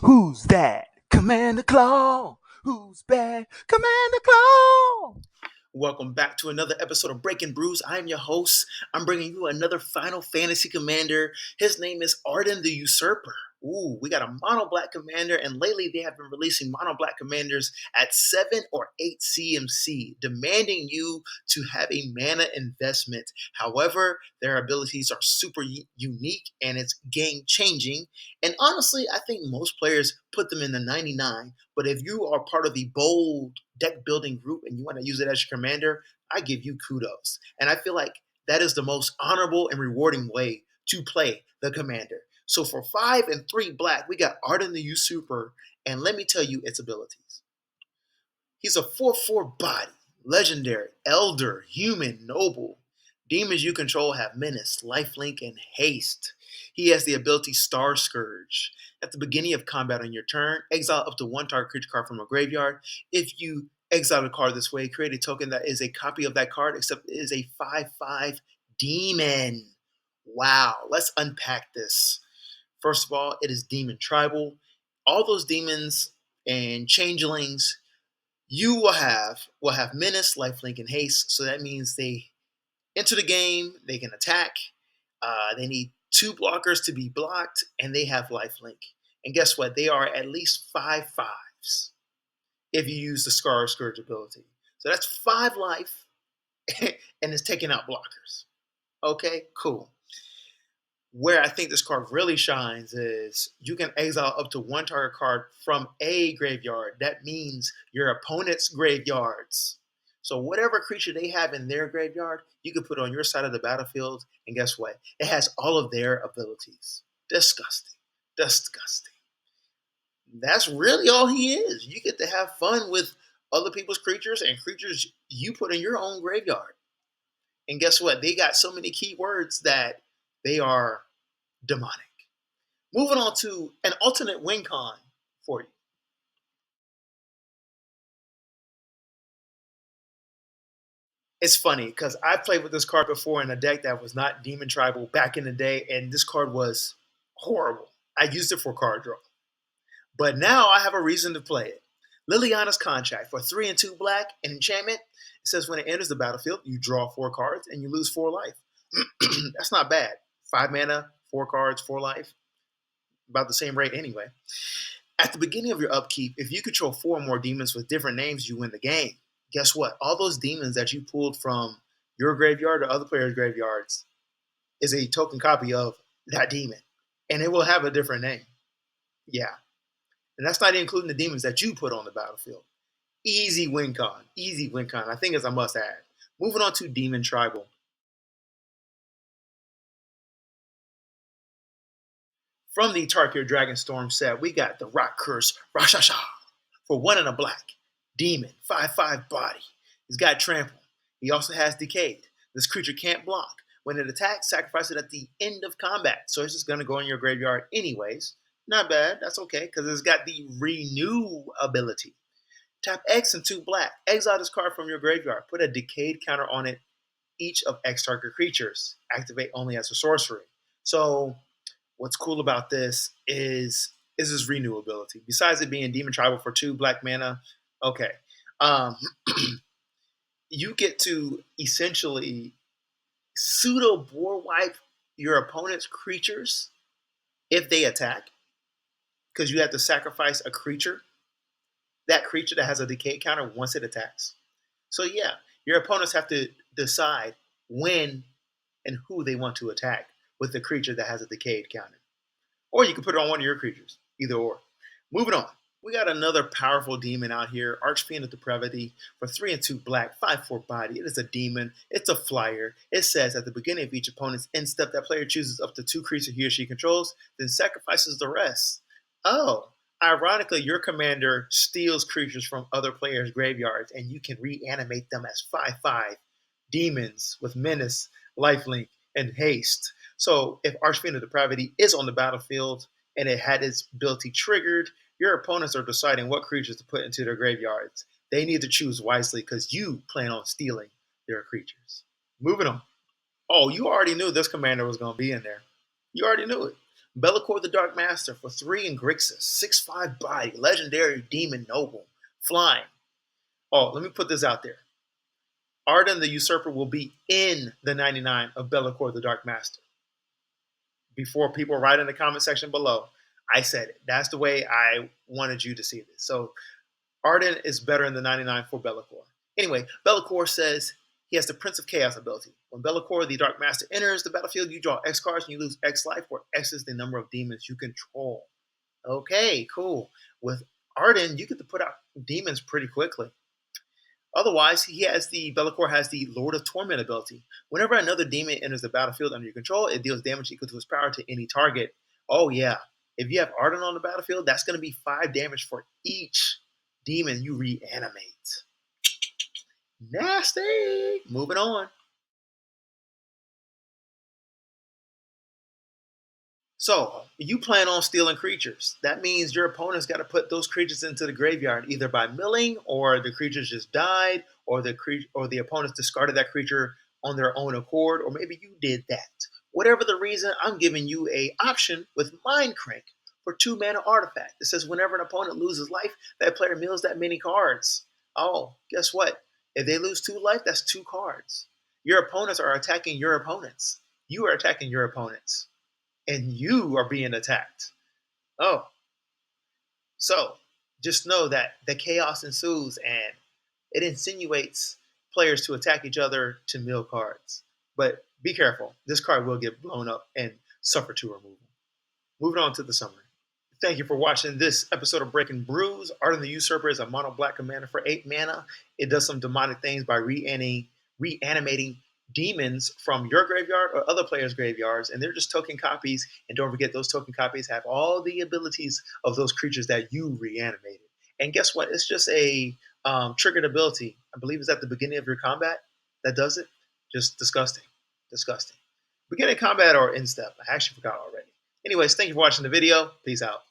Who's that? Commander Claw. Who's bad? Commander Claw. Welcome back to another episode of Breaking Brews. I'm your host. I'm bringing you another Final Fantasy commander. His name is Ardyn the Usurper. Ooh, we got a monoblack commander, and lately they have been releasing monoblack commanders at 7 or 8 CMC, demanding you to have a mana investment. However, their abilities are super unique and it's game changing. And honestly, I think most players put them in the 99. But if you are part of the bold deck building group and you want to use it as your commander, I give you kudos. And I feel like that is the most honorable and rewarding way to play the commander. So for 5 and 3 black, we got Ardyn the Usurper, and let me tell you its abilities. He's a 4/4 body, legendary, elder, human, noble. Demons you control have menace, lifelink, and haste. He has the ability Star Scourge. At the beginning of combat on your turn, exile up to one target creature card from a graveyard. If you exile a card this way, create a token that is a copy of that card, except it is a 5/5 demon. Wow, let's unpack this. First of all, it is demon tribal. All those demons and changelings you will have menace, lifelink, and haste. So that means they enter the game, they can attack. They need 2 blockers to be blocked, and they have lifelink. And guess what? They are at least 5/5s if you use the Scar Scourge ability. So that's 5 life, and it's taking out blockers. Okay, cool. Where I think this card really shines is you can exile up to one target card from a graveyard. That means your opponent's graveyards. So whatever creature they have in their graveyard, you can put on your side of the battlefield, and guess what? It has all of their abilities. Disgusting. Disgusting. That's really all he is. You get to have fun with other people's creatures and creatures you put in your own graveyard. And guess what? They got so many keywords that they are demonic. Moving on to an alternate win con for you. It's funny because I played with this card before in a deck that was not Demon Tribal back in the day, and this card was horrible. I used it for card draw. But now I have a reason to play it. Liliana's Contract for 3 and 2 black, an enchantment. It says when it enters the battlefield, you draw 4 cards and you lose 4 life. That's not bad. 5 mana, 4 cards, 4 life. About the same rate anyway. At the beginning of your upkeep, if you control 4 or more demons with different names, you win the game. Guess what? All those demons that you pulled from your graveyard or other players' graveyards is a token copy of that demon. And it will have a different name. Yeah. And that's not including the demons that you put on the battlefield. Easy win con. Easy win con. I think it's a must add. Moving on to Demon Tribal. From the Tarkir Dragonstorm set, we got the Rock Curse Rashasha for 1 and a black. Demon, 5/5 body. He's got trample. He also has decayed. This creature can't block. When it attacks, sacrifice it at the end of combat. So it's just going to go in your graveyard anyways. Not bad. That's okay because it's got the renew ability. Tap X and 2 black. Exile this card from your graveyard. Put a decayed counter on it. Each of X target creatures. Activate only as a sorcery. So what's cool about this is his renew ability. Besides it being Demon Tribal for 2 black mana, okay. Um, you get to essentially pseudo board wipe your opponent's creatures if they attack, because you have to sacrifice a creature. That creature that has a decay counter once it attacks. So yeah, your opponents have to decide when and who they want to attack with the creature that has a decayed counter. Or you can put it on one of your creatures. Either or. Moving on. We got another powerful demon out here. Archfiend of Depravity for 3 and 2 black, 5/4 body. It is a demon. It's a flyer. It says at the beginning of each opponent's end step, that player chooses up to 2 creatures he or she controls, then sacrifices the rest. Oh, ironically, your commander steals creatures from other players' graveyards, and you can reanimate them as 5/5 demons with menace, lifelink, and haste. So if Archfiend of Depravity is on the battlefield and it had its ability triggered, your opponents are deciding what creatures to put into their graveyards. They need to choose wisely because you plan on stealing their creatures. Moving on. Oh, you already knew this commander was going to be in there. You already knew it. Be'lakor the Dark Master for 3 in Grixis, 6/5 body, legendary demon noble, flying. Oh, let me put this out there. Ardyn the Usurper will be in the 99 of Be'lakor the Dark Master. Before people write in the comment section below, I said it. That's the way I wanted you to see this. So Ardyn is better in the 99 for Be'lakor. Anyway, Be'lakor says he has the Prince of Chaos ability. When Be'lakor the Dark Master enters the battlefield, you draw X cards and you lose X life, where X is the number of demons you control. Okay, cool. With Ardyn, you get to put out demons pretty quickly. Otherwise, Be'lakor has the Lord of Torment ability. Whenever another demon enters the battlefield under your control, it deals damage equal to its power to any target. Oh yeah, if you have Ardyn on the battlefield, that's going to be 5 damage for each demon you reanimate. Nasty! Moving on. So, you plan on stealing creatures. That means your opponent's got to put those creatures into the graveyard, either by milling, or the creatures just died, or the opponents discarded that creature on their own accord, or maybe you did that. Whatever the reason, I'm giving you a option with Mind Crank for 2 mana artifact. It says whenever an opponent loses life, that player mills that many cards. Oh, guess what? If they lose 2 life, that's 2 cards. Your opponents are attacking your opponents. You are attacking your opponents, and you are being attacked. Oh, so just know that the chaos ensues and it insinuates players to attack each other to mill cards. But be careful, this card will get blown up and suffer to removal. Moving on to the summary. Thank you for watching this episode of Breaking Brews. Ardyn the Usurper is a mono black commander for 8 mana. It does some demonic things by reanimating demons from your graveyard or other players' graveyards, and they're just token copies. And don't forget, those token copies have all the abilities of those creatures that you reanimated. And guess what? It's just a triggered ability. I believe it's at the beginning of your combat that does it. Just disgusting. Disgusting. Beginning combat or in step. I actually forgot already. Anyways, thank you for watching the video. Peace out.